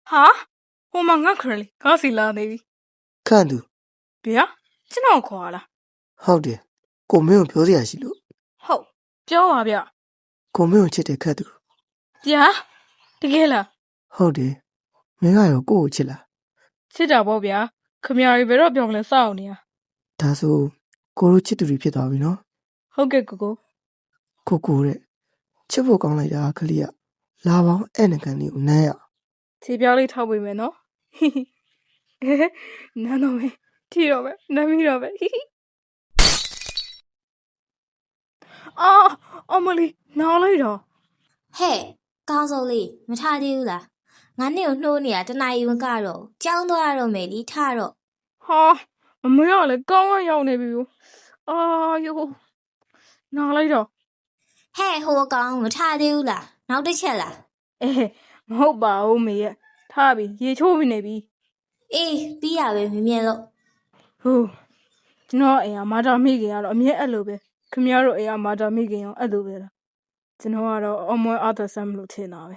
哈，我忙个去了，刚睡了呢。 看သူ 别，这哪快了？ ဟုတ်တယ်ကိုမင်းကိုပြောစရာရှိလို့ 好，表啊表， ကိုမင်းကိုချစ်တဲ့ခတ်သူ 别，这个了， ဟုတ်တယ်မင်းကရောကိုကိုချစ်လား 这家宝别，可明儿别让表来扫你啊。 ဒါဆိုကိုတို့ချစ်သူတွေဖြစ်သွားပြီနော် 好给哥哥， ကိုကိုတဲ့ချစ်ဖို့ကောင်းလိုက်တာခလေးကလာပေါင်းအဲ့နကန်လေးကိုနမ်းရအောင် 这表里掏不没喏，嘿嘿，嘿嘿，难道没？提了没？难米了没？嘿嘿。啊，阿莫里哪来着？ ဟဲ့ကောင်းဆုံးလေးမထားသေးဘူးလားငါနဲ့ကိုနှိုးနေတာတနားယူမကတော့ကြောင်းသွားတော့မယ်လीထားတော့ 哈，没有嘞，刚刚要那边哟。哎呦，哪来着？ ဟဲ့ဟိုကောင်မထားသေးဘူးလားနောက်တစ်ချက်လား 哎，မဟုတ်ပါဘူးမေရဲ့ထားပြီရေချိုးပြီနေပြီ အေးပြီးရပဲမြင်မြင်လို့ ဟုတ်ကျွန်တော်အိမ်ကမာတာမိခင်ကတော့အမြဲအဲ့လိုပဲခင်ဗျားတို့အိမ်ကမာတာမိခင်ရောအဲ့လိုပဲလားကျွန်တော်ကတော့အမွဲအားသက်ဆမ်းမလို့ထင်တာပဲ